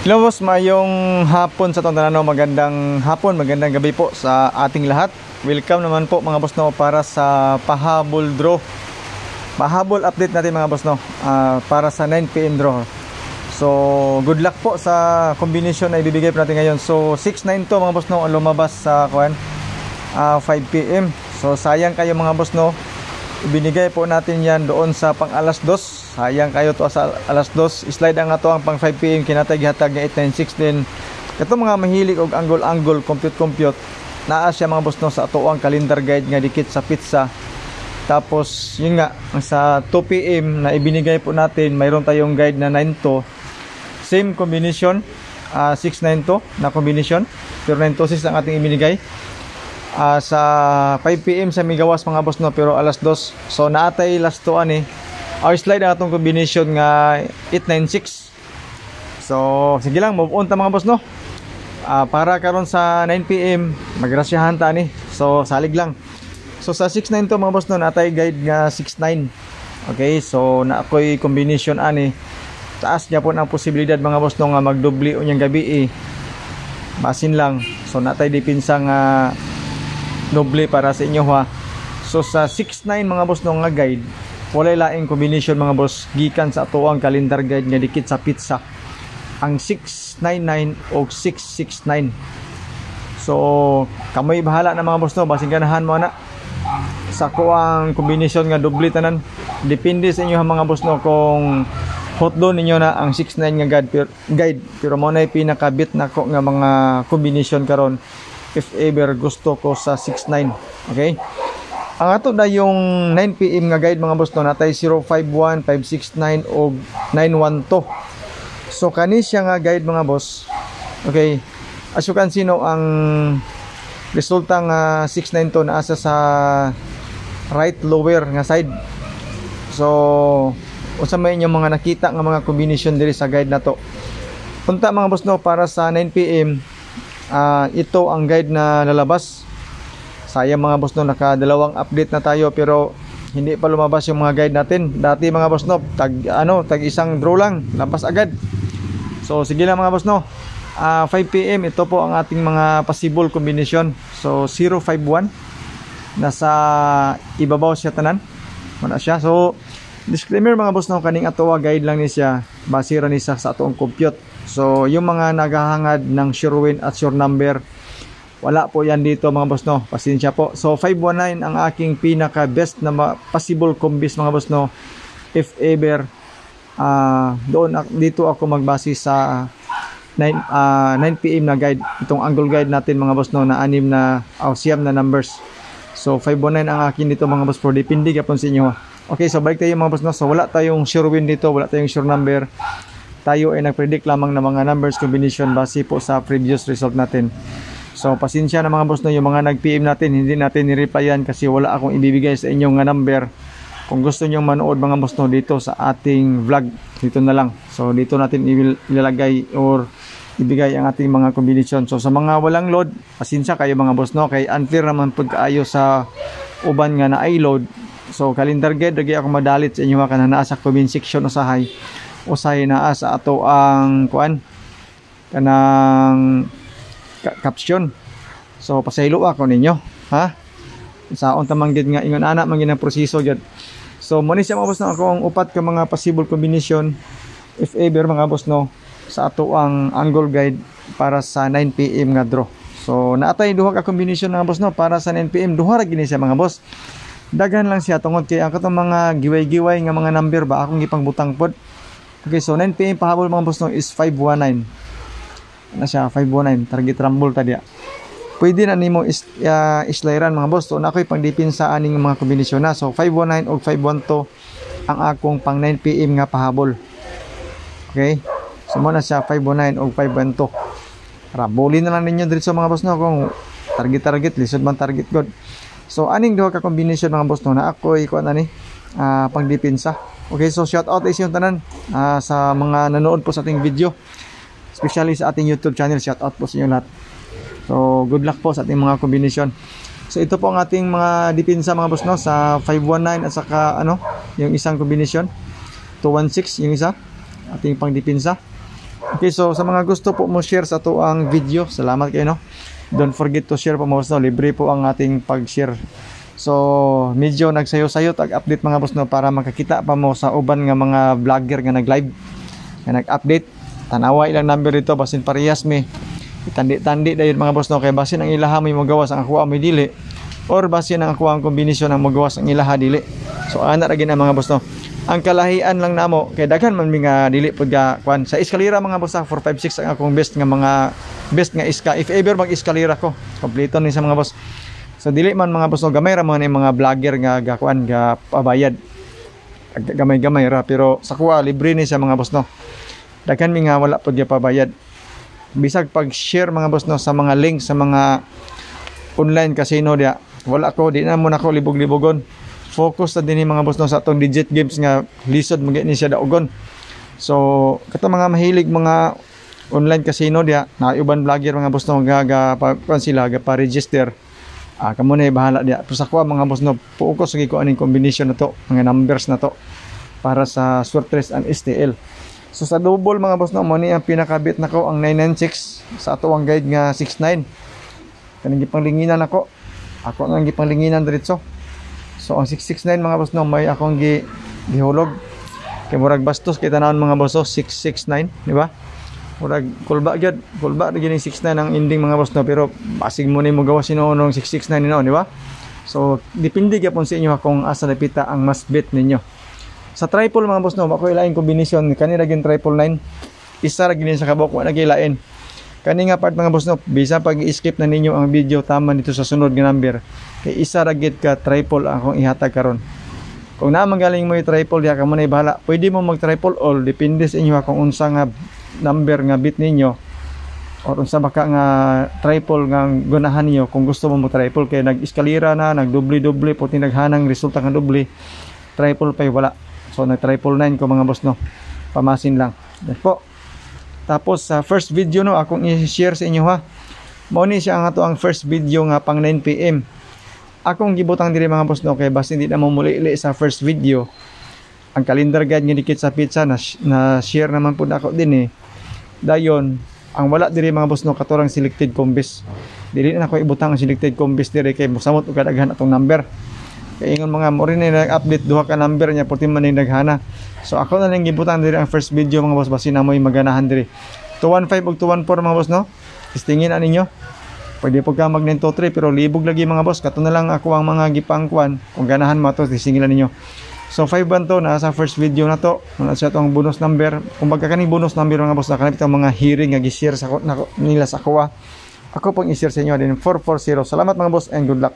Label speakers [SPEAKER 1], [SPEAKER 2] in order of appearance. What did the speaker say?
[SPEAKER 1] Hello boss, mayong hapon sa itong tanano. Magandang hapon, magandang gabi po sa ating lahat. Welcome naman po mga boss no para sa pahabol draw. Pahabol update natin mga boss no, para sa 9 PM draw. So good luck po sa combination na ibibigay po natin ngayon. So 6-9 to mga boss no, lumabas sa 5 PM. So sayang kayo mga boss no, ibinigay po natin yan doon sa pang alas 2. Sayang kayo to sa alas 2. Slide ang ato ang pang 5 PM kinatag-hatag nga 896 din. Kato mga mahilig og angle compute naa siya mga boss no sa ato ang calendar guide nga dikit sa pizza. Tapos yun nga sa 2 PM na ibinigay po natin, mayroon tayong guide na 9 to. Same combination, 6-9 to na combination, pero 9 to 6 ang ating ibinigay. Sa 5 PM sa Migawas mga boss no, pero alas 2. So naatay last to ani. Our slide ang atong combination nga 896. So sige lang, move on ta mga boss no. Para karon sa 9 PM magrasyahan ta ni. So salig lang. So sa 6-9 to mga boss no, naatay guide nga 6-9. Okay, so na ako'y combination ani. Taas niya po ang posibilidad mga boss no nga magdubli unyang gabi Basin lang. So natay dipinsa nga doble para sa inyo ha. So sa 6-9 mga boss no nga guide, walay laing combination mga boss gikan sa ato ang calendar guide nga dikit sa pizza, ang 699 o 669. So kamoy bahala na mga boss no, basing ganahan mo na sa ko ang combination nga doble tanan. Depende sa inyo ha mga boss no kung hotdo ninyo na ang 69 nga guide, pero mo na pinakabit na ko nga mga combination karon if ever gusto ko sa 69. Okay, ang ato na yung 9 PM nga guide mga boss no, natay 051, 569 o 912. So kani siya nga guide mga boss. Okay, as you can see no, ang resulta nga 69 to naasa sa right lower nga side. So usa may inyong mga nakita nga mga combination diri sa guide na to. Punta mga boss no, para sa 9 PM ito ang guide na lalabas. Sayang mga boss no, nakadalawang update na tayo pero hindi pa lumabas yung mga guide natin. Dati mga boss no, tag isang draw lang, labas agad. So sige lang mga boss no. 5 PM ito po ang ating mga possible combination. So 051 nasa ibabaw siya tanan. Wala siya. So disclaimer mga boss no, kaning ato guide lang ni siya, basira ni sa atong compute. So yung mga naghahangad ng sure win at sure number, wala po yan dito mga boss no, pasensya po. So 519 ang aking pinaka best na possible combis mga boss no, if ever dito ako magbase sa 9 PM na guide, itong angle guide natin mga boss no, na anim na siyam na numbers. So 519 ang akin dito mga boss, for depende kapon sa inyo. Okay, so balik tayo mga boss no. So wala tayong sure win dito, wala tayong sure number. Tayo ay nagpredict lamang ng mga numbers combination base po sa previous result natin. So pasensya na mga boss no, yung mga nag-PM natin, hindi natin ni-replyan kasi wala akong ibibigay sa inyong number. Kung gusto niyo manood mga boss no, dito sa ating vlog, dito na lang. So dito natin ilalagay or ibigay ang ating mga combination. So sa mga walang load, pasensya kayo mga boss no, kay unfair naman pag kaayo sa uban nga na i-load. So calendar guide lagi ako madalit sa inyo mga kanana sa comment section usahay naa sa ato ang kanang caption. So pasaylo ako ninyo ha, saon ta manggid nga ingon ana man ginang proseso gyud. So mo ni siya mga boss no, akong upat ka mga possible combination if ever mga boss no, sa ato ang angle guide para sa 9 PM nga draw. So naatay duha ka combination mga boss no, para sa 9 PM duha ra gini siya mga boss. Daghan lang siya tungod kay ang katong mga giway-giway nga mga number ba akong gipangbutang pod. Okay, so 9 PM pahabol mga boss no is 519. Na siya 519 target rumble ta dia. Pwede na nimo islayran mga boss. So na ako'y pangdipin sa aning mga kombinasyon na. So 519 o 512 ang akong pang 9 PM nga pahabol. Okay? So mo na siya 519 o 512. Rabulin na lang ninyo diretso mga boss no kung target lisod man target god. So aning duha ka combination mga boss no na ako'y kuan ani pangdipinsa. Okay, so shout out is yung tanan sa mga nanood po sa ating video, especially sa ating YouTube channel. Shout out po sa inyo lahat. So good luck po sa ating mga combination. So ito po ang ating mga dipinsa mga boss no, sa 519 at saka yung isang combination 216 yung isa ating pang dipinsa. Okay, so sa mga gusto po mo share sa to ang video, salamat kayo no. Don't forget to share po mga boss no, libre po ang ating pag-share. So medyo nagsayo-sayo tag-update mga boss no, para makakita pa mo sa uban nga mga vlogger nga nag-live nga nag-update. Tanawa ilang number dito basin parehas mi. Itandi-tandi dayon mga boss no, kay basin ang ilaha mo magawas ang akuha mo dili or basin ang akuha ang kombinasyon ang magawas ang ilaha dili. So ana ra gid ang mga boss no. Ang kalahian lang namo kay daghan man mi nga dili pud ga kwan sa eskalera mga boss 456 ang akong best nga iska if ever mag eskalera ko kompleto ni sa mga boss. So dili man mga boss no, gamay ra man mga vlogger nga gakuan ga pabayad gamay-gamay ra pero sa kuha libre ni sa mga boss no. Daghan mi nga wala pud ga pabayad bisag pag-share mga boss no sa mga link sa mga online casino dia wala ko di na mo nako libog-libogon. Focus na din mga boss no sa atong digit games nga lisod magit ni siya daogon. So kato mga mahilig mga online casino dia na uban vlogger mga boss no ga sila ga pa-register. Kamo na bahala dia. Pero sa kuha mga boss no, focus lagi ko aning combination na to, mga numbers na to para sa Swertres and STL. So sa double mga boss no, mo ni ang pinakabit nako ang 996 sa ato ang guide nga 69. Kaning gipanglinginan nako. Ako nga gipanglinginan diretso. So ang 669 mga boss no, may akong gihulog. Kay murag bastos kay tanawon mga boss 669, di ba? Murag kulba gyud, kulba gyud 69 ang ending mga boss no, pero basig mo ni mo gawas sino 669 no, di ba? So depende gyapon sa inyo kung asa napita ang mas bet ninyo. Sa triple mga boss no, ako ilain kombinasyon kanira gin triple 9. Isa ra gid sa kabok wa na gilain. Kani nga part mga boss no, bisa pag i-skip na ninyo ang video tama dito sa sunod nga number. Kay isa ra gid ka triple akong ihatag karon. Kung na magaling mo i-triple ya kamo na bahala. Pwede mo mag-triple all depende sa inyo kung unsa nga number nga bit ninyo or unsa baka nga triple nga gunahan niyo kung gusto mo mag-triple kay nag-eskalera na, nag-doble-doble puti naghanang resulta nga doble. Triple pay wala. So nag-triple 9 ko mga boss no. Pamasin lang. Yan po. Tapos sa first video no akong i-share sa inyo ha. Mao ni siya ang ato ang first video nga pang 9 PM. Akong gibutang diri mga boss no kay basta hindi na mo muli sa first video. Ang calendar guide nga dikit sa pizza na share naman pud ako din dayon ang wala diri mga boss no katurang selected combis. Dili na ako ibutang ang selected combis diri kay mosamot og kadaghan atong number. Kay ingon mga mo rin nag-update duha ka number niya puti man naghana. So ako na lang gibutang diri ang first video mga boss basi na mo'y maganahan diri. 215 ug 214 mga boss no. Testingin na ninyo. Pwede po ka mag 923 pero libog lagi mga boss. Kato na lang ako ang mga gipangkuan kung ganahan mo to testingin ninyo. So 5 to na sa first video na to. Wala siya tong bonus number. Kung magkakaning bonus number mga boss na kanapit ang mga hearing nga gi-share sa nila sa kuha. Ako pong i-share sa inyo din 440. Salamat mga boss and good luck.